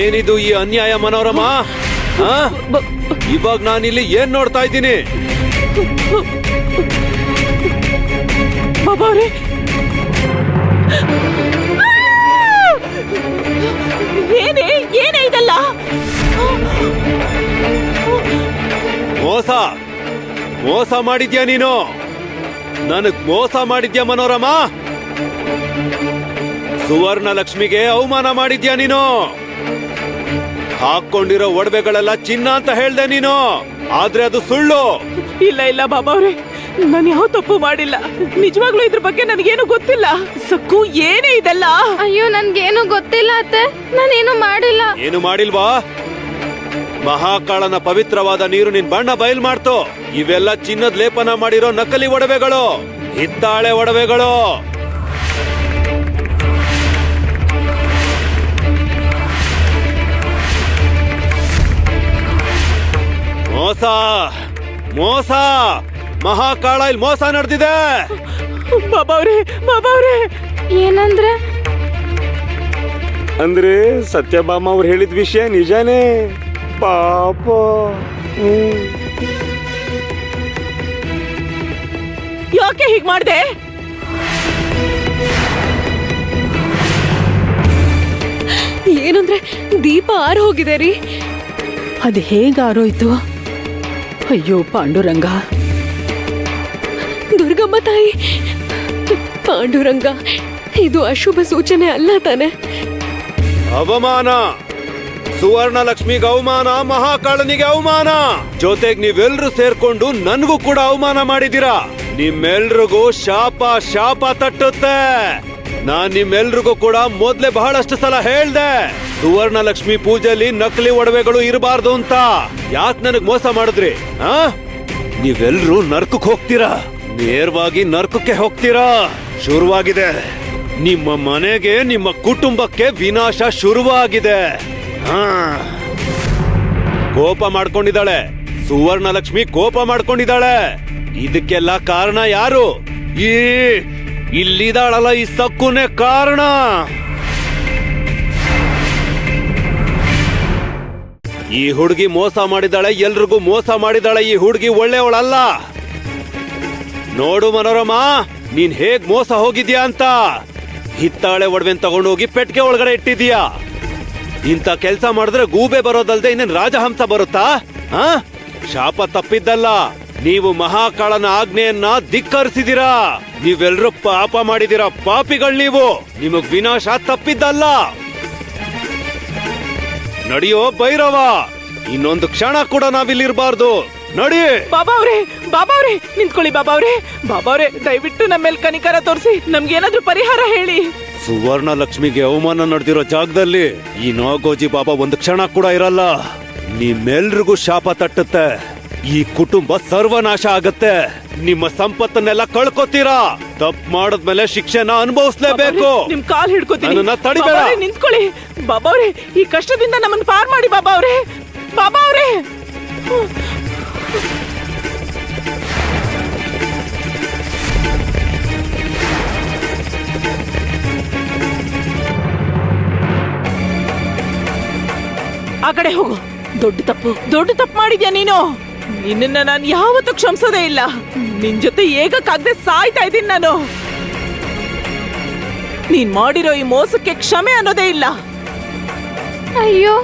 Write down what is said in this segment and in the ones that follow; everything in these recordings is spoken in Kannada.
ಏನಿದು ಈ ಅನ್ಯಾಯ ಮನೋರಮ? ಇವಾಗ ನಾನಿಲ್ಲಿ ಏನ್ ನೋಡ್ತಾ ಇದ್ದೀನಿ? ಬಾಬಾ ಅವ್ರೆ, ಏನೇ ಏನೇ ಇದಲ್ಲ? ಮೋಸ ಮೋಸ ಮಾಡಿದ್ಯಾ ನೀನು? ನನಗ್ ಮೋಸ ಮಾಡಿದ್ಯಾ ಮನೋರಮ? ಸುವರ್ಣ ಲಕ್ಷ್ಮಿಗೆ ಅವಮಾನ ಮಾಡಿದ್ಯಾ ನೀನು? ಹಾಕೊಂಡಿರೋ ಒಡವೆಗಳೆಲ್ಲ ಚಿನ್ನ ಅಂತ ಹೇಳ್ದೆ ನೀನು, ಆದ್ರೆ ಅದು ಸುಳ್ಳು. ಇಲ್ಲ ಇಲ್ಲ ಬಾಬಾ ಅವ್ರೆ, ನಾನು ಯಾವ ತಪ್ಪು ಮಾಡಿಲ್ಲ. ನಿಜವಾಗ್ಲೂ ಇದ್ರ ಬಗ್ಗೆ ನನಗೇನು ಗೊತ್ತಿಲ್ಲ. ಸಕ್ಕು, ಏನೇ ಇದೆಲ್ಲ? ಅಯ್ಯೋ, ನನ್ಗೇನು ಗೊತ್ತಿಲ್ಲ ಅತ್ತೆ, ನಾನೇನು ಮಾಡಿಲ್ಲ. ಏನು ಮಾಡಿಲ್ವಾ? ಮಹಾಕಾಳನ ಪವಿತ್ರವಾದ ನೀರು ನಿನ್ ಬಣ್ಣ ಬಯಲ್ ಮಾಡ್ತು. ಇವೆಲ್ಲ ಚಿನ್ನದ ಲೇಪನ ಮಾಡಿರೋ ನಕಲಿ ಒಡವೆಗಳು, ಹಿತ್ತಾಳೆ ಒಡವೆಗಳು. ಮೋಸ ಮೋಸ, ಮಹಾಕಾಳ ಇಲ್ಲಿ ಮೋಸ ನಡೆದಿದೆ. ಬಾಬಾ ಅವ್ರೆ, ಏನಂದ್ರೆ? ಅಂದ್ರೆ ಸತ್ಯಭಾಮ ಅವ್ರು ಹೇಳಿದ ವಿಷಯ ನಿಜಾನೇ. ಪಾಪ. ಯಾಕೆ ಹೀಗ್ ಮಾಡ್ದೆ? ಏನಂದ್ರೆ ದೀಪ ಆರು ಹೋಗಿದೆ ರೀ. ಅದು ಹೇಗ ಆರೋಯ್ತು? ಅಯ್ಯೋ ಪಾಂಡುರಂಗ. ದುರ್ಗಮ್ಮ ತಾಯಿ, ಪಾಂಡುರಂಗ, ಇದು ಅಶುಭ ಸೂಚನೆ ಅಲ್ಲ ತಾನೆ? ಅವಮಾನ, ಸುವರ್ಣ ಲಕ್ಷ್ಮಿಗೆ ಅವಮಾನ, ಮಹಾಕಾಳನಿಗೆ ಅವಮಾನ. ಜೊತೆಗ್ ನೀವೆಲ್ರೂ ಸೇರ್ಕೊಂಡು ನನ್ಗೂ ಕೂಡ ಅವಮಾನ ಮಾಡಿದೀರಾ. ನಿಮ್ಮೆಲ್ರಿಗೂ ಶಾಪ ತಟ್ಟುತ್ತೆ. ನಾನ್ ನಿಮ್ಮೆಲ್ರಿಗೂ ಕೂಡ ಮೊದ್ಲೇ ಬಹಳಷ್ಟು ಸಲ ಹೇಳ್ದೆ, ಸುವರ್ಣ ಲಕ್ಷ್ಮಿ ಪೂಜೆಯಲ್ಲಿ ನಕಲಿ ಒಡವೆಗಳು ಇರಬಾರ್ದು ಅಂತ. ಯಾಕೆ ನನಗ್ ಮೋಸ ಮಾಡಿದ್ರಿ? ನೀವೆಲ್ರೂ ನರ್ಕಕ್ಕೆ ಹೋಗ್ತೀರಾ, ನೇರವಾಗಿ ನರ್ಕಕ್ಕೆ ಹೋಗ್ತೀರಾ. ಶುರುವಾಗಿದೆ ನಿಮ್ಮ ಮನೆಗೆ, ನಿಮ್ಮ ಕುಟುಂಬಕ್ಕೆ ವಿನಾಶ ಶುರುವಾಗಿದೆ. ಕೋಪ ಮಾಡ್ಕೊಂಡಿದ್ದಾಳೆ ಸುವರ್ಣ ಲಕ್ಷ್ಮಿ, ಕೋಪ ಮಾಡ್ಕೊಂಡಿದ್ದಾಳೆ. ಇದಕ್ಕೆಲ್ಲ ಕಾರಣ ಯಾರು? ಇಲ್ಲಿದಾಳಲ್ಲ ಈ ಸಕ್ಕುನೇ ಕಾರಣ. ಈ ಹುಡುಗಿ ಮೋಸ ಮಾಡಿದಾಳೆ, ಎಲ್ರಿಗೂ ಮೋಸ ಮಾಡಿದಾಳೆ. ಈ ಹುಡುಗಿ ಒಳ್ಳೆಯವಳಲ್ಲ. ನೋಡು ಮನೋರಮ, ನೀನ್ ಹೇಗ್ ಮೋಸ ಹೋಗಿದ್ಯಾ ಅಂತ. ಹಿತ್ತಾಳೆ ಒಡವೆನ್ ತಗೊಂಡೋಗಿ ಪೆಟ್ಟಿಗೆ ಒಳಗಡೆ ಇಟ್ಟಿದ್ಯಾ. ಇಂಥ ಕೆಲ್ಸ ಮಾಡಿದ್ರೆ ಗೂಬೆ ಬರೋದಲ್ದೆ ಇನ್ನೇನ್ ರಾಜಹಂಸ ಬರುತ್ತಾ? ಶಾಪ ತಪ್ಪಿದ್ದಲ್ಲ, ನೀವು ಮಹಾಕಾಳನ ಆಜ್ಞೆಯನ್ನ ಧಿಕ್ಕರಿಸಿದಿರಾ. ನೀವೆಲ್ರೂ ಪಾಪ ಮಾಡಿದಿರಾ, ಪಾಪಿಗಳು ನೀವು. ನಿಮಗ್ ವಿನಾಶ ತಪ್ಪಿದ್ದಲ್ಲ. ನಡಿಯೋ ಭೈರವ, ಇನ್ನೊಂದು ಕ್ಷಣ ಕೂಡ ನಾವಿಲ್ಲಿರ್ಬಾರ್ದು. ನಡಿ. ಬಾಬಾ ಅವ್ರೆ, ನಿಂತ್ಕೊಳ್ಳಿ ಬಾಬಾ ಅವ್ರೆ, ದಯವಿಟ್ಟು ನಮ್ಮ ಮೇಲೆ ಕನಿಕರ ತೋರಿಸಿ, ನಮ್ಗೇನಾದ್ರೂ ಪರಿಹಾರ ಹೇಳಿ. ಸುವರ್ಣ ಲಕ್ಷ್ಮಿಗೆ ಅವಮಾನ ನಡೆದಿರೋ ಜಾಗದಲ್ಲಿ ಈ ನಾಗೋಜಿ ಬಾಬಾ ಒಂದು ಕ್ಷಣ ಕೂಡ ಇರಲ್ಲ. ನಿಮ್ಮೆಲ್ರಿಗೂ ಶಾಪ ತಟ್ಟುತ್ತೆ. ಈ ಕುಟುಂಬ ಸರ್ವನಾಶ ಆಗತ್ತೆ. ನಿಮ್ಮ ಸಂಪತ್ತನ್ನೆಲ್ಲ ಕಳ್ಕೊತೀರಾ. ತಪ್ಪು ಮಾಡದ್ಮೇಲೆ ಶಿಕ್ಷೆನ ಅನುಭವಿಸ್ಲೇಬೇಕು. ನಿಮ್ ಕಾಲ್ ಹಿಡ್ಕೋತೀನಿ. ನನ್ನನ್ನ ತಡಿಬೇಡ. ನಿಂತ್ಕೊಳ್ಳಿ ಬಾಬಾ ಅವ್ರೆ, ಈ ಕಷ್ಟದಿಂದ ನಮ್ಮನ್ನ ಪಾರ್ ಮಾಡಿ ಬಾಬಾ ಅವ್ರೆ. ಆ ಕಡೆ ಹೋಗು. ದೊಡ್ಡ ತಪ್ಪು ಮಾಡಿದ್ಯಾ ನೀನು. ನಿನ್ನ ನಾನು ಯಾವತ್ತೂ ಕ್ಷಮಿಸೋದೇ ಇಲ್ಲ. ನಿನ್ ಜೊತೆ ಏಗಕ್ಕಾಗದೆ ಸಾಯ್ತಾ ಇದ್ದೀನಿ ನಾನು. ನೀನ್ ಮಾಡಿರೋ ಈ ಮೋಸಕ್ಕೆ ಕ್ಷಮೆ ಅನ್ನೋದೇ ಇಲ್ಲ. ಅಯ್ಯೋ,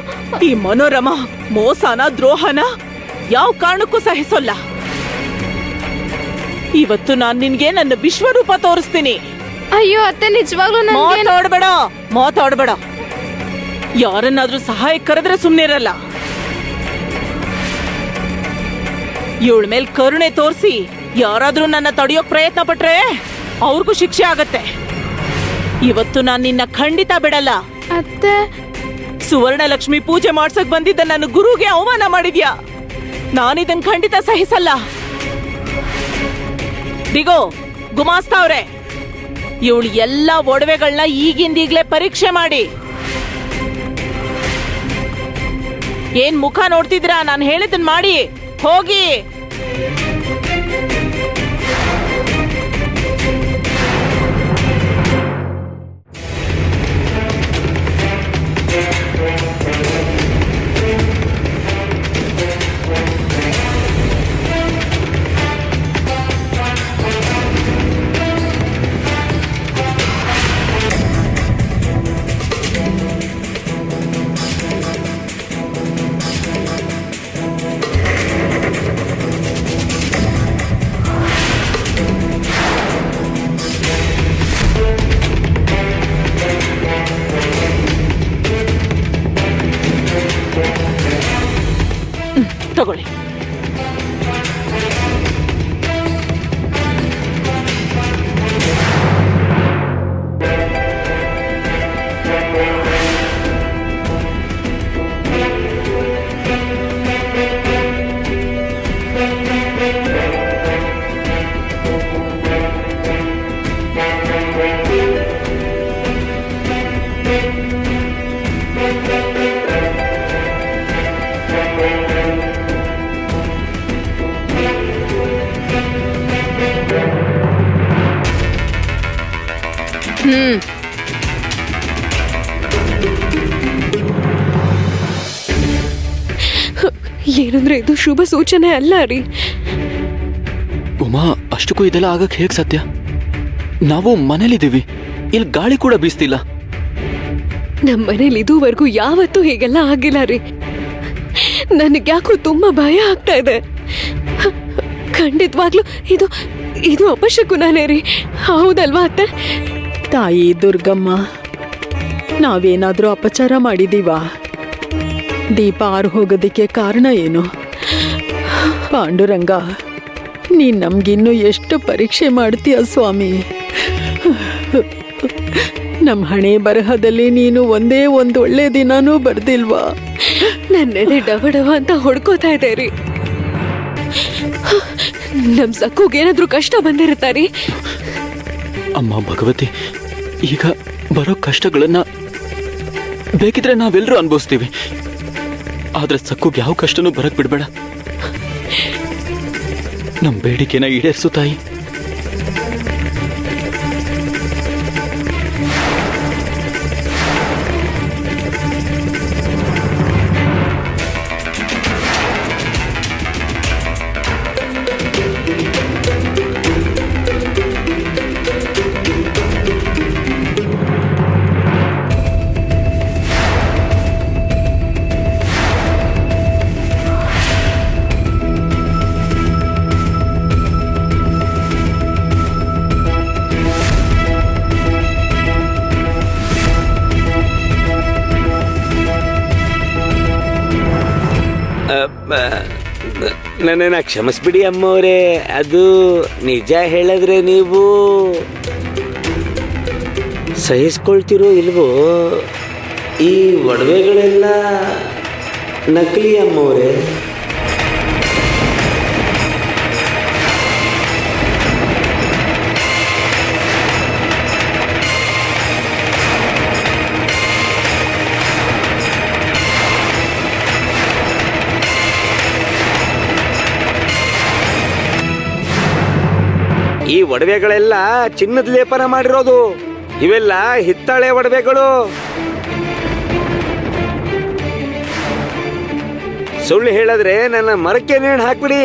ಈ ಮನೋರಮ ಮೋಸನ, ದ್ರೋಹನ ಯಾವ ಕಾರಣಕ್ಕೂ ಸಹಿಸೋಲ್ಲ. ಇವತ್ತು ನಾನ್ ನಿನ್ಗೆ ನನ್ನ ವಿಶ್ವರೂಪ ತೋರಿಸ್ತೀನಿ. ಅಯ್ಯೋ ಅತ್ತೆ, ನಿಜವಾಗ್ಲೂ ಮಾತಾಡ್ಬೇಡ. ಯಾರನ್ನಾದ್ರೂ ಸಹಾಯ ಕರೆದ್ರೆ ಸುಮ್ನೆ ಇರಲ್ಲ. ಇವಳ ಮೇಲ್ ಕರುಣೆ ತೋರಿಸಿ ಯಾರಾದ್ರೂ ನನ್ನ ತಡೆಯೋಕ್ ಪ್ರಯತ್ನ ಪಟ್ರೆ ಅವ್ರಿಗೂ ಶಿಕ್ಷೆ ಆಗತ್ತೆ. ಇವತ್ತು ನಾನ್ ನಿನ್ನ ಖಂಡಿತ ಬಿಡಲ್ಲ. ಅತ್ತೆ, ಸುವರ್ಣ ಲಕ್ಷ್ಮಿ ಪೂಜೆ ಮಾಡ್ಸಕ್ ಬಂದಿದ್ದ ನನ್ನ ಗುರುಗೆ ಅವಮಾನ ಮಾಡಿದ್ಯಾ. ನಾನಿದನ್ ಖಂಡಿತ ಸಹಿಸಲ್ಲ. ದಿಗೋ ಗುಮಾಸ್ತಾವ್ರೆ, ಇವಳು ಎಲ್ಲಾ ಒಡವೆಗಳನ್ನ ಈಗಿಂದೀಗ್ಲೇ ಪರೀಕ್ಷೆ ಮಾಡಿ. ಏನ್ ಮುಖ ನೋಡ್ತಿದ್ದೀರಾ? ನಾನು ಹೇಳಿದ್ದನ್ ಮಾಡಿ ಹೋಗಿ. ಏನಂದ್ರೆ ಇದು ಶುಭ ಸೂಚನೆ ಅಲ್ಲ ರೀ. ಉಮಾ, ಅಷ್ಟಕ್ಕೂ ಇದೆಲ್ಲ ಆಗಕ್ ಹೇಗ್ ಸಾಧ್ಯ? ನಾವು ಮನೇಲಿದ್ದೀವಿ, ಇಲ್ಲಿ ಗಾಳಿ ಕೂಡ ಬೀಸ್ತಿಲ್ಲ. ನಮ್ಮ ಮನೇಲಿ ಇದುವರೆಗೂ ಯಾವತ್ತೂ ಹೀಗೆಲ್ಲ ಆಗಿಲ್ಲ ರೀ. ನನಗ್ಯಾಕೋ ತುಂಬಾ ಭಯ ಆಗ್ತಾ ಇದೆ. ಖಂಡಿತವಾಗ್ಲೂ ಇದು ಇದು ಅಪಶಕುನನೇ ರೀ. ಹೌದಲ್ವಾ ಅತ್ತೆ? ತಾಯಿ ದುರ್ಗಮ್ಮ, ನಾವೇನಾದ್ರೂ ಅಪಚಾರ ಮಾಡಿದೀವಾ? ದೀಪ ಆರು ಹೋಗೋದಕ್ಕೆ ಕಾರಣ ಏನು? ಪಾಂಡುರಂಗ, ನೀನ್ ನಮ್ಗಿನ್ನೂ ಎಷ್ಟು ಪರೀಕ್ಷೆ ಮಾಡ್ತೀಯ ಸ್ವಾಮಿ? ನಮ್ ಹಣೆ ಬರಹದಲ್ಲಿ ನೀನು ಒಂದೇ ಒಂದು ಒಳ್ಳೆ ದಿನಾನೂ ಬರ್ದಿಲ್ವಾ? ನನ್ನೆದೆ ಡವ ಅಂತ ಹೊಡ್ಕೋತಾ ಇದೆ ರೀ. ನಮ್ ಸಕ್ಕುಗೇನಾದ್ರೂ ಕಷ್ಟ ಬಂದಿರುತ್ತಾರಿ? ಅಮ್ಮ ಭಗವತಿ, ಈಗ ಬರೋ ಕಷ್ಟಗಳನ್ನ ಬೇಕಿದ್ರೆ ನಾವೆಲ್ಲರೂ ಅನುಭವಿಸ್ತೀವಿ. ಆದ್ರೆ ಸಕ್ಕುಗೆ ಯಾವ ಕಷ್ಟನೂ ಬರಕ್ ಬಿಡ್ಬೇಡ. ನಮ್ ಬೇಡಿಕೆನ ಈಡೇರಿಸು ತಾಯಿ. ನನ್ನನ್ನು ಕ್ಷಮಿಸ್ಬಿಡಿ ಅಮ್ಮವ್ರೆ. ಅದು ನಿಜ ಹೇಳಿದ್ರೆ ನೀವು ಸಹಿಸ್ಕೊಳ್ತಿರೋ ಇಲ್ವೋ? ಈ ಒಡವೆಗಳೆಲ್ಲ ನಕಲಿ ಅಮ್ಮವ್ರೆ. ಈ ಒಡವೆಗಳೆಲ್ಲ ಚಿನ್ನದ ಲೇಪನ ಮಾಡಿರೋದು. ಇವೆಲ್ಲ ಹಿತ್ತಾಳೆ ಒಡವೆಗಳು. ಸುಳ್ಳು ಹೇಳಿದ್ರೆ ನನ್ನ ಮರಕ್ಕೆ ನೇಣು ಹಾಕ್ಬಿಡಿ.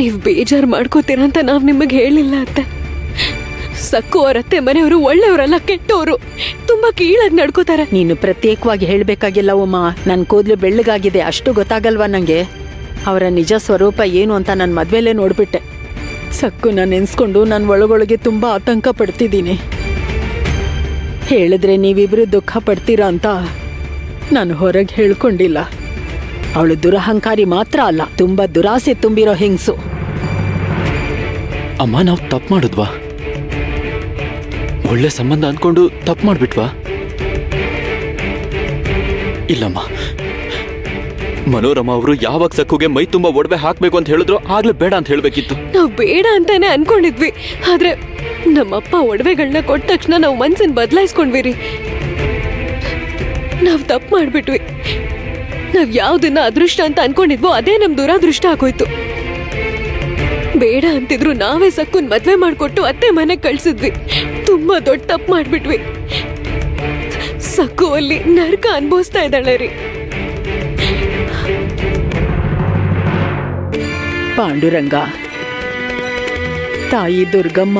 ನೀವ್ ಬೇಜಾರ್ ಮಾಡ್ಕೋತೀರ ಅಂತ ನಾವ್ ನಿಮಗ್ ಹೇಳಿಲ್ಲ ಅತ್ತೆ. ಸಕ್ಕು ಅವ್ರ ಅತ್ತೆ ಮನೆಯವರು ಒಳ್ಳೆಯವರಲ್ಲ, ಕೆಟ್ಟವರು. ತುಂಬಾ ಕೀಳಾಗಿ ನಡ್ಕೋತಾರೆ. ನೀನು ಪ್ರತ್ಯೇಕವಾಗಿ ಹೇಳ್ಬೇಕಾಗಿಲ್ಲ ಉಮಾ. ನನ್ ಕೂದ್ಲು ಬೆಳ್ಳಗಾಗಿದೆ, ಅಷ್ಟು ಗೊತ್ತಾಗಲ್ವಾ ನಂಗೆ? ಅವರ ನಿಜ ಸ್ವರೂಪ ಏನು ಅಂತ ನನ್ನ ಮದ್ವೆಲೇ ನೋಡ್ಬಿಟ್ಟೆ. ಸಕ್ಕುನ ನೆನ್ಸ್ಕೊಂಡು ನಾನು ಒಳಗೊಳಗೆ ತುಂಬಾ ಆತಂಕ ಪಡ್ತಿದ್ದೀನಿ. ಹೇಳಿದ್ರೆ ನೀವಿಬ್ರು ದುಃಖ ಪಡ್ತೀರಾ ಅಂತ ನಾನು ಹೊರಗೆ ಹೇಳ್ಕೊಂಡಿಲ್ಲ. ಅವಳು ದುರಹಂಕಾರಿ ಮಾತ್ರ ಅಲ್ಲ, ತುಂಬಾ ದುರಾಸೆ ತುಂಬಿರೋ ಹೆಂಗ್ಸು. ಅಮ್ಮ, ನಾವು ತಪ್ಪು ಮಾಡಿದ್ವಾ? ಒಳ್ಳೆ ಸಂಬಂಧ ಅನ್ಕೊಂಡು ತಪ್ಪು ಮಾಡ್ಬಿಟ್ವಾ? ಇಲ್ಲಮ್ಮ, ಮನೋರಮ ಅವರು ಯಾವಾಗ ಸಕ್ಕುಗೆ ಮೈ ತುಂಬಾ ಒಡವೆ ಹಾಕ್ಬೇಕು ಅಂತ ಹೇಳಿದ್ರು ಆಗ್ಲೇ ಬೇಡ ಅಂತ ಹೇಳ್ಬೇಕಿತ್ತು. ನಾವ್ ಬೇಡ ಅಂತಾನೆ ಅನ್ಕೊಂಡಿದ್ವಿ. ಆದ್ರೆ ನಮ್ಮಪ್ಪ ಒಡವೆಗಳನ್ನ ಕೊಟ್ಟ ತಕ್ಷಣ ನಾವು ಮನ್ಸನ್ ಬದಲಾಯಿಸ್ಕೊಂಡ್ವಿ ರೀ. ನಾವ್ ತಪ್ಪು ಮಾಡ್ಬಿಟ್ವಿ. ನಾವ್ ಯಾವ್ದನ್ನ ಅದೃಷ್ಟ ಅಂತ ಅನ್ಕೊಂಡಿದ್ವೋ ಅದೇ ನಮ್ ದುರಾದೃಷ್ಟ ಆಗೋಯ್ತು. ಬೇಡ ಅಂತಿದ್ರು ನಾವೇ ಸಕ್ಕುನ್ ಮದ್ವೆ ಮಾಡ್ಕೊಟ್ಟು ಅತ್ತೆ ಮನೆಗ್ ಕಳ್ಸಿದ್ವಿ. ತುಂಬಾ ದೊಡ್ಡ ತಪ್ಪು ಮಾಡ್ಬಿಟ್ವಿ. ಸಕ್ಕು ಅಲ್ಲಿ ನರಕ ಅನ್ಭವಿಸ್ತಾ ಇದ್ದಾಳೆ ರೀ. ಪಾಂಡುರಂಗ, ತಾಯಿ ದುರ್ಗಮ್ಮ,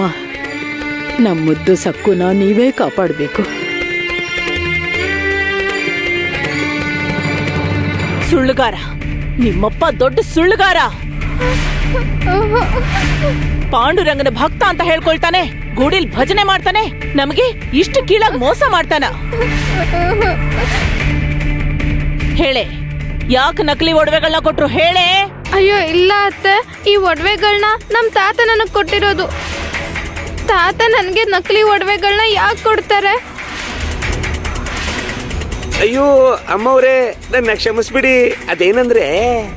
ನಮ್ಮುದ್ದು ಸಕ್ಕುನ ನೀವೇ ಕಾಪಾಡಬೇಕು. ಸುಳ್ಳುಗಾರ, ನಿಮ್ಮಪ್ಪ ದೊಡ್ಡ ಸುಳ್ಳುಗಾರ. ಪಾಂಡುರಂಗನ ಭಕ್ತ ಅಂತ ಹೇಳ್ಕೊಳ್ತಾನೆ, ಗುಡಿಲ್ ಭಜನೆ ಮಾಡ್ತಾನೆ, ನಮಗೆ ಇಷ್ಟು ಕೀಳಾಗಿ ಮೋಸ ಮಾಡ್ತಾನ. ಹೇಳೆ, ಯಾಕೆ ನಕಲಿ ಒಡವೆಗಳನ್ನ ಕೊಟ್ರು ಹೇಳೆ? ಅಯ್ಯೋ ಇಲ್ಲ ಅತ್ತೆ, ಈ ಒಡವೆಗಳನ್ನ ನಮ್ ತಾತ ನನಗ್ ಕೊಟ್ಟಿರೋದು. ತಾತ ನನ್ಗೆ ನಕಲಿ ಒಡವೆಗಳನ್ನ ಯಾಕೆ ಕೊಡ್ತಾರೆ? ಅಯ್ಯೋ ಅಮ್ಮವ್ರೆ, ನನ್ನ ಕ್ಷಮಿಸ್ಬಿಡಿ. ಅದೇನಂದ್ರೆ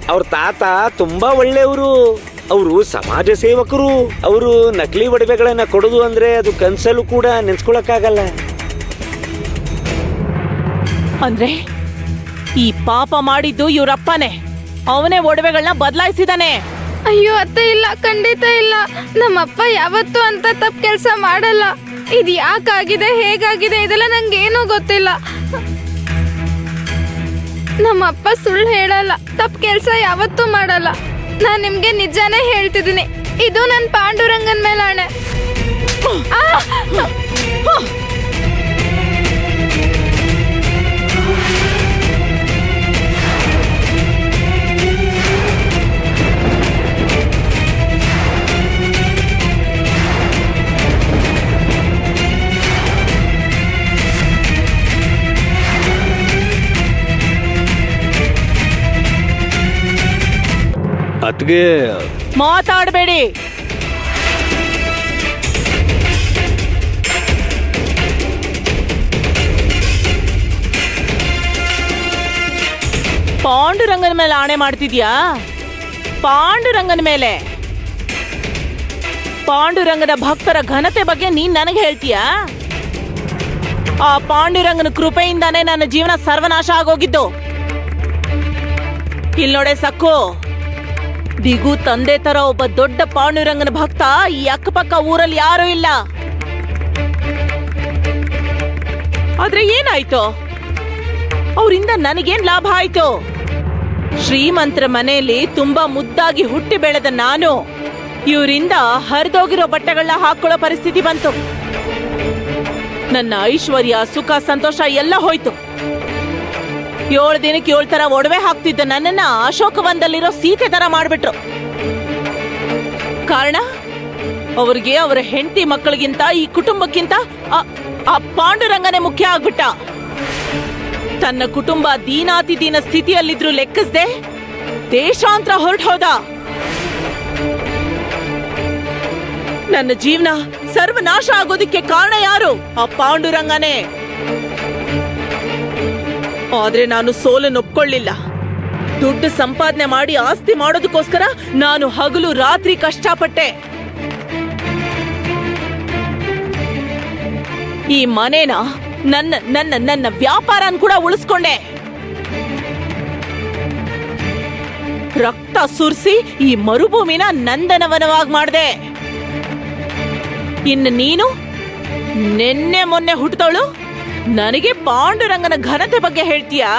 ಅವ್ರ ತಾತ ತುಂಬಾ ಒಳ್ಳೆಯವರು. ಅವರು ಸಮಾಜ ಸೇವಕರು. ಅವರು ನಕಲಿ ಒಡವೆಗಳನ್ನ ಕೊಡೋದು ಅಂದ್ರೆ ಅದು ಕನ್ಸಲ್ಲೂ ಕೂಡ ನೆನ್ಸ್ಕೊಳಕ್ಕಾಗಲ್ಲ. ಅಂದ್ರೆ ಈ ಪಾಪ ಮಾಡಿದ್ದು ಇವ್ರಪ್ಪನೇ. ಅವನೇ ಒಡವೆಗಳನ್ನ ಬದಲಾಯಿಸಿದಾನೆ. ಅಯ್ಯೋ ಅತ್ತೆ, ಇಲ್ಲ, ಖಂಡಿತ ಇಲ್ಲ. ನಮ್ಮಪ್ಪ ಯಾವತ್ತೂ ಅಂತ ತಪ್ಪು ಕೆಲಸ ಮಾಡಲ್ಲ. ಇದು ಯಾಕಾಗಿದೆ, ಹೇಗಾಗಿದೆ ಇದೆಲ್ಲ ನಂಗೇನೂ ಗೊತ್ತಿಲ್ಲ. ನಮ್ಮಪ್ಪ ಸುಳ್ಳು ಹೇಳಲ್ಲ, ತಪ್ಪು ಕೆಲಸ ಯಾವತ್ತೂ ಮಾಡಲ್ಲ. ನಾನ್ ನಿಮ್ಗೆ ನಿಜಾನೇ ಹೇಳ್ತಿದ್ದೀನಿ. ಇದು ನನ್ನ ಪಾಂಡುರಂಗನ್ ಮೇಲೆ ಆಣೆ. ಅತ್ಗೆ ಮಾತಾಡಬೇಡಿ. ಪಾಂಡುರಂಗನ ಮೇಲೆ ಆಣೆ ಮಾಡ್ತಿದ್ಯಾ? ಪಾಂಡುರಂಗನ ಮೇಲೆ? ಪಾಂಡುರಂಗನ ಭಕ್ತರ ಘನತೆ ಬಗ್ಗೆ ನೀನ್ ನನಗೆ ಹೇಳ್ತೀಯಾ? ಆ ಪಾಂಡುರಂಗನ ಕೃಪೆಯಿಂದಾನೇ ನನ್ನ ಜೀವನ ಸರ್ವನಾಶ ಆಗೋಗಿದ್ದು. ಇಲ್ ನೋಡೆ ಸಕ್ಕು, ದಿಗು ತಂದೆ ತರ ಒಬ್ಬ ದೊಡ್ಡ ಪಾಂಡುರಂಗನ ಭಕ್ತ ಈ ಅಕ್ಕಪಕ್ಕ ಊರಲ್ಲಿ ಯಾರೂ ಇಲ್ಲ. ಆದ್ರೆ ಏನಾಯ್ತು? ಅವರಿಂದ ನನಗೇನ್ ಲಾಭ ಆಯ್ತು? ಶ್ರೀಮಂತರ ಮನೆಯಲ್ಲಿ ತುಂಬಾ ಮುದ್ದಾಗಿ ಹುಟ್ಟಿ ಬೆಳೆದ ನಾನು ಇವರಿಂದ ಹರಿದೋಗಿರೋ ಬಟ್ಟೆಗಳನ್ನ ಹಾಕೊಳ್ಳೋ ಪರಿಸ್ಥಿತಿ ಬಂತು. ನನ್ನ ಐಶ್ವರ್ಯ, ಸುಖ, ಸಂತೋಷ ಎಲ್ಲ ಹೋಯ್ತು. 7 ದಿನಕ್ಕೆ 7 ತರ ಒಡವೆ ಹಾಕ್ತಿದ್ದ ನನ್ನನ್ನ ಅಶೋಕವನದಲ್ಲಿರೋ ಸೀತೆ ತರ ಮಾಡ್ಬಿಟ್ರು. ಕಾರಣ ಅವ್ರಿಗೆ ಅವರ ಹೆಂಡತಿ ಮಕ್ಕಳಿಗಿಂತ ಈ ಕುಟುಂಬಕ್ಕಿಂತ ಆ ಪಾಂಡುರಂಗನೇ ಮುಖ್ಯ ಆಗ್ಬಿಟ್ಟ. ತನ್ನ ಕುಟುಂಬ ದೀನಾತಿ ದೀನ ಸ್ಥಿತಿಯಲ್ಲಿದ್ರು ಲೆಕ್ಕಿಸ್ದೆ ದೇಶಾಂತರ ಹೊರಟು ಹೋದ. ನನ್ನ ಜೀವನ ಸರ್ವನಾಶ ಆಗೋದಿಕ್ಕೆ ಕಾರಣ ಯಾರು? ಆ ಪಾಂಡುರಂಗನೇ. ಆದ್ರೆ ನಾನು ಸೋಲನ್ನು ಒಪ್ಕೊಳ್ಳಿಲ್ಲ. ದುಡ್ಡು ಸಂಪಾದನೆ ಮಾಡಿ ಆಸ್ತಿ ಮಾಡೋದಕ್ಕೋಸ್ಕರ ನಾನು ಹಗಲು ರಾತ್ರಿ ಕಷ್ಟಪಟ್ಟೆ. ಈ ಮನೇನ ನನ್ನ ನನ್ನ ನನ್ನ ವ್ಯಾಪಾರನ್ ಕೂಡ ಉಳಿಸ್ಕೊಂಡೆ. ರಕ್ತ ಸುರಿಸಿ ಈ ಮರುಭೂಮಿನ ನಂದನವನವಾಗಿ ಮಾಡ್ದೆ. ಇನ್ನು ನೀನು ನಿನ್ನೆ ಮೊನ್ನೆ ಹುಟ್ಟದವಳು ನನಗೆ ಪಾಂಡುರಂಗನ ಘನತೆ ಬಗ್ಗೆ ಹೇಳ್ತೀಯಾ?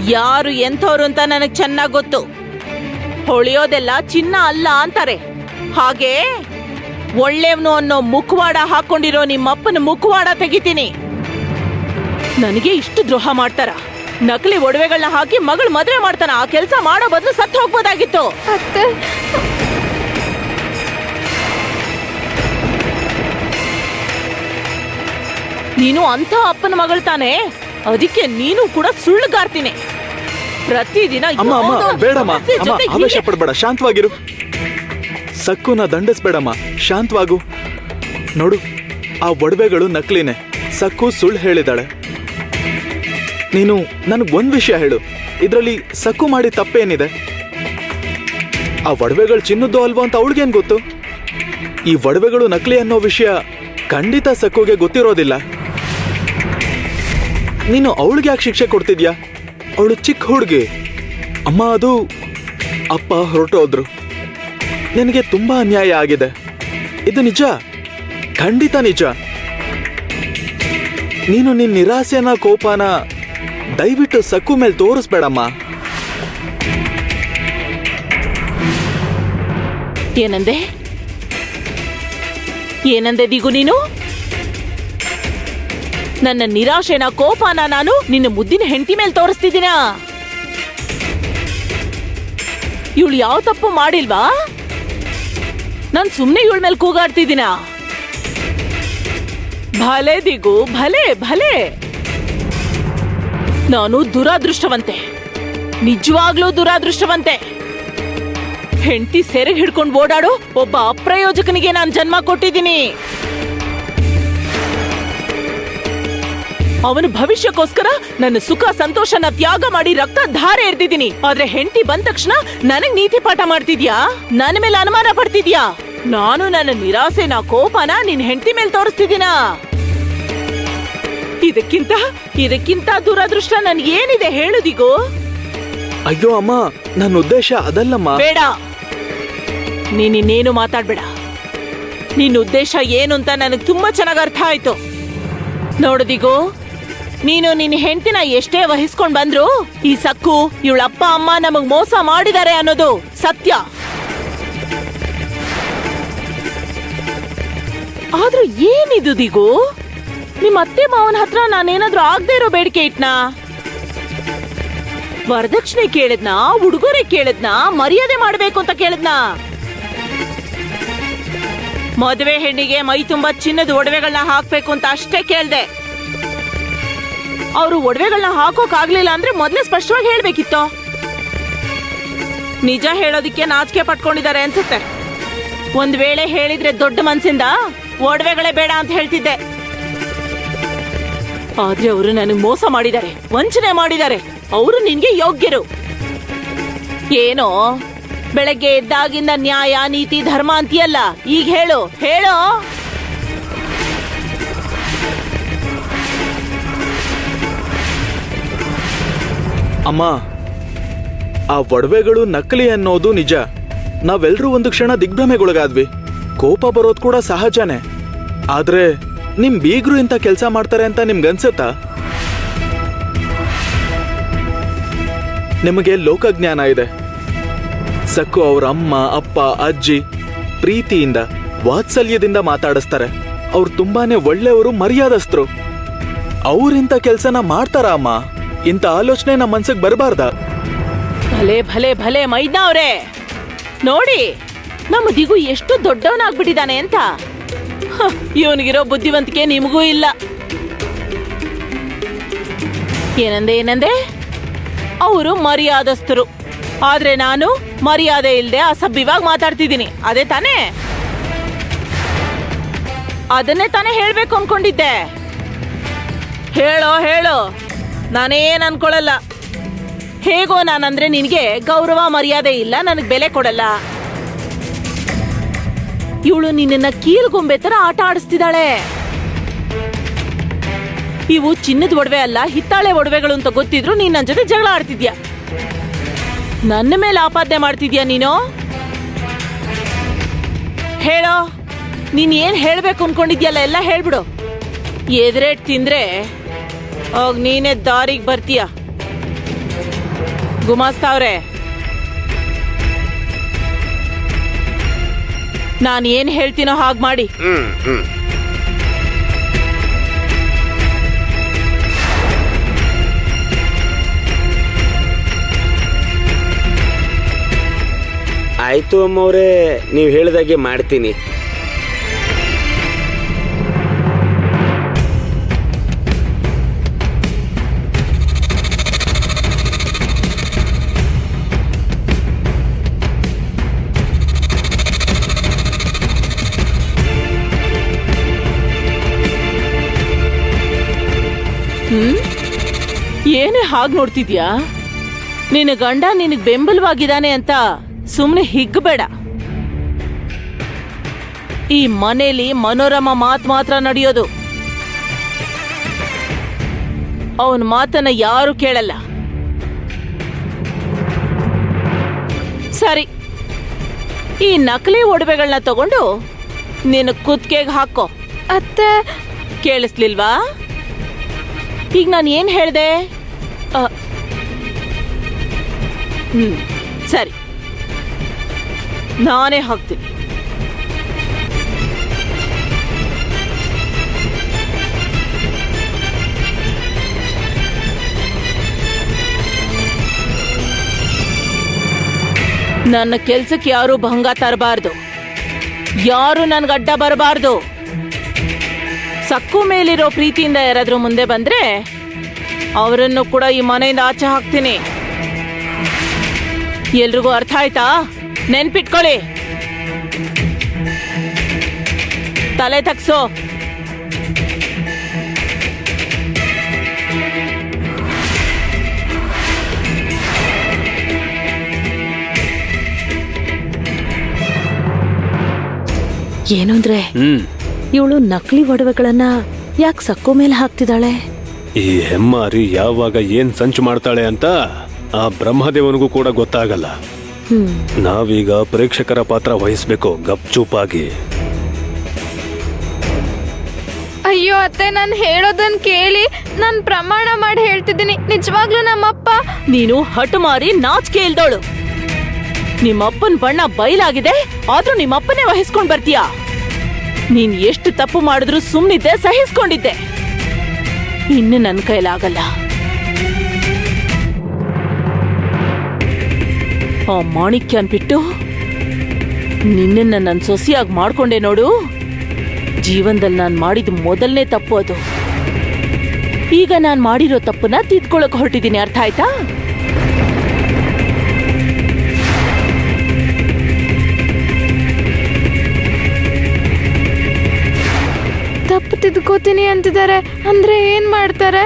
ಯಾರು ಎಂಥವ್ರು ಅಂತ ನನಗೆ ಚೆನ್ನಾಗ್ ಗೊತ್ತು. ಹೊಳೆಯೋದೆಲ್ಲ ಚಿನ್ನ ಅಲ್ಲ ಅಂತಾರೆ. ಹಾಗೆ ಒಳ್ಳೆಯವನು ಅನ್ನೋ ಮುಖವಾಡ ಹಾಕೊಂಡಿರೋ ನಿಮ್ಮಪ್ಪನ ಮುಖವಾಡ ತೆಗಿತೀನಿ. ನನಗೆ ಇಷ್ಟು ದ್ರೋಹ ಮಾಡ್ತಾರ? ನಕಲಿ ಒಡವೆಗಳನ್ನ ಹಾಕಿ ಮಗಳು ಮದುವೆ ಮಾಡ್ತಾನ. ಆ ಕೆಲಸ ಮಾಡೋ ಬದಲು ಸತ್ತು ಹೋಗ್ಬೋದಾಗಿತ್ತು. ಅತ್ತೆ, ನೀನು ಅಂತ ಅಪ್ಪನ ಮಗಳು ತಾನೆ, ಅದಕ್ಕೆ ನೀನು ಕೂಡ ಸುಳ್ಳುಗಾರ್ತೀನಿ. ಪ್ರತಿದಿನ ಅಮ್ಮ ಅಮ್ಮ ಯಾವ್ದೋ ಒಂದ್ ಬೇಡಮ್ಮ. ಸಮಸ್ಯೆ ಅಮ್ಮ ಜೊತೆ ಆವೇಶ ಹೀಗೆ- ಪಡ್ಬೇಡ, ಶಾಂತವಾಗಿರು. ಸಕ್ಕುನ ದಂಡಿಸ್ಬೇಡಮ್ಮ, ಶಾಂತವಾಗು. ನೋಡು, ಆ ಒಡವೆಗಳು ನಕಲಿನೇ. ಸಕ್ಕು ಸುಳ್ಳು ಹೇಳಿದಾಳೆ. ನೀನು ನನಗೊಂದ್ ವಿಷಯ ಹೇಳು, ಇದ್ರಲ್ಲಿ ಸಕ್ಕು ಮಾಡಿ ತಪ್ಪೇನಿದೆ? ಆ ಒಡವೆಗಳು ಚಿನ್ನದ್ದು ಅಲ್ವೋ ಅಂತ ಅವಳಿಗೇನ್ ಗೊತ್ತು? ಈ ಒಡವೆಗಳು ನಕಲಿ ಅನ್ನೋ ವಿಷಯ ಖಂಡಿತ ಸಕ್ಕುಗೆ ಗೊತ್ತಿರೋದಿಲ್ಲ. ನೀನು ಅವಳಿಗೆ ಯಾಕೆ ಶಿಕ್ಷೆ ಕೊಡ್ತಿದ್ಯಾ? ಅವಳು ಚಿಕ್ಕ ಹುಡುಗಿ. ಅಮ್ಮ, ಅದು ಅಪ್ಪ ಹೊರಟೋದ್ರು. ನಿನಗೆ ತುಂಬಾ ಅನ್ಯಾಯ ಆಗಿದೆ. ಇದು ನಿಜ, ಖಂಡಿತ ನಿಜ. ನೀನು ನಿನ್ನ ನಿರಾಸೆನ, ಕೋಪನ ದಯವಿಟ್ಟು ಸಕ್ಕು ಮೇಲೆ ತೋರಿಸ್ಬೇಡಮ್ಮ. ಏನಂದೆ? ಏನಂದೆ ದಿಗು ನೀನು? ನನ್ನ ನಿರಾಶೆನ, ಕೋಪನ ನಾನು ನಿನ್ನ ಮುದ್ದಿನ ಹೆಂಡತಿ ಮೇಲೆ ತೋರಿಸ್ತಿದ್ದೀನ? ಇವಳು ಯಾವ ತಪ್ಪು ಮಾಡಿಲ್ವಾ? ನಾನ್ ಸುಮ್ನೆ ಇವಳ ಮೇಲೆ ಕೂಗಾಡ್ತಿದ್ದೀನ? ಭಲೆ ದಿಗು, ಭಲೆ ಭಲೆ. ನಾನು ದುರಾದೃಷ್ಟವಂತೆ, ನಿಜವಾಗ್ಲೂ ದುರಾದೃಷ್ಟವಂತೆ. ಹೆಂಡತಿ ಸೆರೆಗೆ ಹಿಡ್ಕೊಂಡು ಓಡಾಡು ಒಬ್ಬ ಅಪ್ರಯೋಜಕನಿಗೆ ನಾನು ಜನ್ಮ ಕೊಟ್ಟಿದ್ದೀನಿ. ಅವನ ಭವಿಷ್ಯಕ್ಕೋಸ್ಕರ ನನ್ನ ಸುಖ ಸಂತೋಷನ ತ್ಯಾಗ ಮಾಡಿ ರಕ್ತ ಧಾರೆ ಎರ್ದಿದ್ದೀನಿ. ಆದ್ರೆ ಹೆಂಡತಿ ಬಂದ ತಕ್ಷಣ ನನಗ್ ನೀತಿ ಪಾಠ ಮಾಡ್ತಿದ್ಯಾ? ನನ್ನ ಮೇಲೆ ಅನುಮಾನ ಪಡ್ತಿದ್ಯಾ? ನಾನು ನನ್ನ ನಿರಾಸೆನ ಕೋಪನ ನಿನ್ ಹೆಂಡತಿ ಮೇಲೆ ತೋರಿಸ್ತಿದ್ದೀನ? ಇದಕ್ಕಿಂತ ದುರದೃಷ್ಟ ನನ್ಗೇನಿದೆ ಹೇಳುದಿಗೋ? ಅಯ್ಯೋ ಅಮ್ಮ, ನನ್ನ ಉದ್ದೇಶ ಅದಲ್ಲಮ್ಮ. ಬೇಡ, ನೀನಿನ್ನೇನು ಮಾತಾಡ್ಬೇಡ. ನಿನ್ನ ಉದ್ದೇಶ ಏನು ಅಂತ ನನಗೆ ತುಂಬಾ ಚೆನ್ನಾಗಿ ಅರ್ಥ ಆಯ್ತು. ನೋಡುದಿಗೋ, ನೀನು ನಿನ್ನ ಹೆಂಡತಿನ ಎಷ್ಟೇ ವಹಿಸ್ಕೊಂಡ್ ಬಂದ್ರು ಈ ಸಕ್ಕು ಇವಳ ಅಪ್ಪ ಅಮ್ಮ ನಮಗ್ ಮೋಸ ಮಾಡಿದ್ದಾರೆ ಅನ್ನೋದು ಸತ್ಯ. ಆದ್ರೂ ಏನಿದು ದಿಗು? ನಿಮ್ಮ ಅತ್ತೆ ಮಾವನ ಹತ್ರ ನಾನೇನಾದ್ರೂ ಆಗದೆ ಇರೋ ಬೇಡಿಕೆ ಇಟ್ನಾ? ವರದಕ್ಷಿಣೆ ಕೇಳಿದ್ನಾ? ಉಡುಗೊರೆ ಕೇಳಿದ್ನಾ? ಮರ್ಯಾದೆ ಮಾಡ್ಬೇಕು ಅಂತ ಕೇಳಿದ್ನಾ? ಮದುವೆ ಹೆಣ್ಣಿಗೆ ಮೈ ತುಂಬಾ ಚಿನ್ನದ ಒಡವೆಗಳನ್ನ ಹಾಕ್ಬೇಕು ಅಂತ ಅಷ್ಟೇ ಕೇಳ್ದೆ. ಅವರು ಒಡವೆಗಳನ್ನ ಹಾಕೋಕ್ ಆಗ್ಲಿಲ್ಲ ಅಂದ್ರೆ ಮೊದ್ಲೇ ಸ್ಪಷ್ಟವಾಗಿ ಹೇಳ್ಬೇಕಿತ್ತು. ನಿಜ ಹೇಳೋದಿಕ್ಕೆ ನಾಚಿಕೆ ಪಟ್ಕೊಂಡಿದ್ದಾರೆ ಅನ್ಸುತ್ತೆ. ಒಂದ್ ವೇಳೆ ಹೇಳಿದ್ರೆ ದೊಡ್ಡ ಮನ್ಸಿಂದ ಒಡವೆಗಳೇ ಬೇಡ ಅಂತ ಹೇಳ್ತಿದ್ದೆ. ಆದ್ರೆ ಅವರು ನನಗ್ ಮೋಸ ಮಾಡಿದ್ದಾರೆ, ವಂಚನೆ ಮಾಡಿದ್ದಾರೆ. ಅವರು ನಿನ್ಗೆ ಯೋಗ್ಯರು. ಏನೋ ಬೆಳಗ್ಗೆ ಎದ್ದಾಗಿಂದ ನ್ಯಾಯ ನೀತಿ ಧರ್ಮ ಅಂತೀಯಲ್ಲ, ಈಗ ಹೇಳು. ಅಮ್ಮ, ಆ ಒಡವೆಗಳು ನಕಲಿ ಅನ್ನೋದು ನಿಜ. ನಾವೆಲ್ಲರೂ ಒಂದು ಕ್ಷಣ ದಿಗ್ಭ್ರಮೆಗೊಳಗಾದ್ವಿ. ಕೋಪ ಬರೋದ್ ಕೂಡ ಸಹಜನೇ. ಆದ್ರೆ ನಿಮ್ ಬೀಗ್ರು ಇಂಥ ಕೆಲಸ ಮಾಡ್ತಾರೆ ಅಂತ ನಿಮ್ಗನ್ಸತ್ತಾ? ನಿಮಗೆ ಲೋಕಜ್ಞಾನ ಇದೆ. ಸಕ್ಕು ಅವ್ರ ಅಮ್ಮ ಅಪ್ಪ ಅಜ್ಜಿ ಪ್ರೀತಿಯಿಂದ ವಾತ್ಸಲ್ಯದಿಂದ ಮಾತಾಡಿಸ್ತಾರೆ. ಅವ್ರು ತುಂಬಾನೇ ಒಳ್ಳೆಯವರು, ಮರ್ಯಾದಸ್ಥರು. ಅವ್ರಿಂತ ಕೆಲ್ಸನ ಮಾಡ್ತಾರ ಅಮ್ಮ? ಇಂಥ ಆಲೋಚನೆ ನಮ್ಮ ಮನ್ಸಿಗೆ ಬರಬಾರ್ದ? ಭಲೆ ಭಲೆ ಭಲೆ ಮೈದ್ನ ಅವ್ರೆ, ನೋಡಿ ನಮ್ಮ ದಿಗು ಎಷ್ಟು ದೊಡ್ಡವನಾಗ್ಬಿಟ್ಟಿದ್ದಾನೆ ಅಂತ. ಇವನಿಗಿರೋ ಬುದ್ಧಿವಂತಿಕೆ ನಿಮಗೂ ಇಲ್ಲ. ಏನಂದೆ? ಅವರು ಮರ್ಯಾದಸ್ಥರು. ಆದ್ರೆ ನಾನು ಮರ್ಯಾದೆ ಇಲ್ದೆ ಅಸಭ್ಯವಾಗಿ ಮಾತಾಡ್ತಿದ್ದೀನಿ. ಅದೇ ತಾನೇ? ಅದನ್ನೇ ತಾನೇ ಹೇಳ್ಬೇಕು ಅನ್ಕೊಂಡಿದ್ದೆ. ಹೇಳೋ. ನಾನೇನ್ ಅನ್ಕೊಳಲ್ಲ. ಹೇಗೋ ನಾನಂದ್ರೆ ನಿನಗೆ ಗೌರವ ಮರ್ಯಾದೆ ಇಲ್ಲ, ನನಗ್ ಬೆಲೆ ಕೊಡಲ್ಲ. ಇವಳು ನಿನ್ನ ಕೀಲ್ಗೊಂಬೆ ತರ ಆಟ ಆಡಿಸ್ತಿದ್ದಾಳೆ. ಇವು ಚಿನ್ನದ ಒಡವೆ ಅಲ್ಲ, ಹಿತ್ತಾಳೆ ಒಡವೆಗಳು ಅಂತ ಗೊತ್ತಿದ್ರು ನೀನ್ ನನ್ನ ಜೊತೆ ಜಗಳ ಆಡ್ತಿದ್ಯಾ. ನನ್ನ ಮೇಲೆ ಆಪಾದನೆ ಮಾಡ್ತಿದ್ಯಾ ನೀನು? ಹೇಳೋ, ನೀನ್ ಏನ್ ಹೇಳ್ಬೇಕು ಅನ್ಕೊಂಡಿದ್ಯಲ್ಲ ಎಲ್ಲ ಹೇಳ್ಬಿಡು. ಎದುರೇಟ್ ತಿಂದ್ರೆ ಆಗ ನೀನೇ ದಾರಿಗೆ ಬರ್ತೀಯ. ಗುಮಾಸ್ತಾವ್ರೆ, ನಾನು ಏನ್ ಹೇಳ್ತೀನೋ ಹಾಗೆ ಮಾಡಿ. ಆಯ್ತು ಅಮ್ಮವ್ರೆ, ನೀವು ಹೇಳಿದಾಗೆ ಮಾಡ್ತೀನಿ. ಏನೇ ಹಾಗೆ ನೋಡ್ತಿದ್ಯಾ? ನಿನ್ನ ಗಂಡ ನಿನಗ್ ಬೆಂಬಲವಾಗಿದ್ದಾನೆ ಅಂತ ಸುಮ್ನೆ ಹಿಗ್ಬೇಡ. ಈ ಮನೇಲಿ ಮನೋರಮ ಮಾತ್ರ ನಡೆಯೋದು. ಅವನ ಮಾತನ್ನ ಯಾರು ಕೇಳಲ್ಲ. ಸರಿ, ಈ ನಕಲಿ ಒಡವೆಗಳನ್ನ ತಗೊಂಡು ನಿನ್ನ ಕುತ್ತಿಗೆಗೆ ಹಾಕೋ. ಅತ್ತೆ, ಕೇಳಿಸ್ಲಿಲ್ವಾ? ಈಗ ನಾನು ಏನ್ ಹೇಳ್ದೆ? ಸರಿ, ನಾನೇ ಹಾಕ್ತೀನಿ. ನನ್ನ ಕೆಲ್ಸಕ್ಕೆ ಯಾರು ಭಂಗ ತರಬಾರ್ದು, ಯಾರು ನನ್ಗಡ್ಡ ಬರಬಾರ್ದು. ಸಕ್ಕು ಮೇಲಿರೋ ಪ್ರೀತಿಯಿಂದ ಯಾರಾದ್ರೂ ಮುಂದೆ ಬಂದ್ರೆ ಅವರನ್ನು ಕೂಡ ಈ ಮನೆಯಿಂದ ಆಚೆ ಹಾಕ್ತೀನಿ. ಎಲ್ರಿಗೂ ಅರ್ಥ ಆಯ್ತಾ? ನೆನ್ಪಿಟ್ಕೊಳ್ಳಿ. ತಲೆ ತಗ್ಸೋ. ಏನು ಅಂದ್ರೆ ಇವಳು ನಕಲಿ ಒಡವೆಗಳನ್ನ ಯಾಕೆ ಸಕ್ಕು ಮೇಲೆ ಹಾಕ್ತಿದ್ದಾಳೆ? ಈ ಹೆಮ್ಮಾರಿ ಯಾವಾಗ ಏನ್ ಸಂಚು ಮಾಡ್ತಾಳೆ ಅಂತ ಆ ಬ್ರಹ್ಮದೇವನಿಗೂ ಕೂಡ ಗೊತ್ತಾಗಲ್ಲ. ನಾವೀಗ ಪ್ರೇಕ್ಷಕರ ಪಾತ್ರ ವಹಿಸ್ಬೇಕು ಗಪ್ಚೂಪಾಗಿ. ಅಯ್ಯೋ ಅತ್ತೆ, ನಾನು ಹೇಳೋದನ್ನ ಕೇಳಿ. ನಾನು ಪ್ರಮಾಣ ಮಾಡಿ ಹೇಳ್ತಿದ್ದೀನಿ, ನಿಜವಾಗ್ಲೂ ನಮ್ಮಪ್ಪ. ನೀನು ಹಠ ಮಾರಿ ನಾಚಿಕೆ ಇಲ್ದೋಳು. ನಿಮ್ಮಪ್ಪನ ಬಣ್ಣ ಬಯಲಾಗಿದೆ, ಆದ್ರೂ ನಿಮ್ಮಪ್ಪನೇ ವಹಿಸ್ಕೊಂಡ್ ಬರ್ತೀಯಾ? ನೀನ್ ಎಷ್ಟು ತಪ್ಪು ಮಾಡಿದ್ರು ಸುಮ್ನಿದ್ದೆ, ಸಹಿಸ್ಕೊಂಡಿದ್ದೆ. ಇನ್ನು ನನ್ನ ಕೈಲಾಗಲ್ಲ. ಆ ಮಾಣಿಕ್ಯನ್ ಬಿಟ್ಟು ನಿನ್ನನ್ನ ನನ್ನ ಸೊಸೆಯಾಗಿ ಮಾಡ್ಕೊಂಡೆ ನೋಡು. ಜೀವನದಲ್ಲಿ ನಾನು ಮಾಡಿದ ಮೊದಲನೇ ತಪ್ಪು ಅದು. ಈಗ ನಾನು ಮಾಡಿರೋ ತಪ್ಪನ್ನ ತಿದ್ಕೊಳಕ್ ಹೊರಟಿದ್ದೀನಿ, ಅರ್ಥ ಆಯ್ತಾ? ತಪ್ಪು ತಿದ್ಕೋತೀನಿ ಅಂತಿದ್ದಾರೆ ಅಂದ್ರೆ ಏನ್ ಮಾಡ್ತಾರೆ?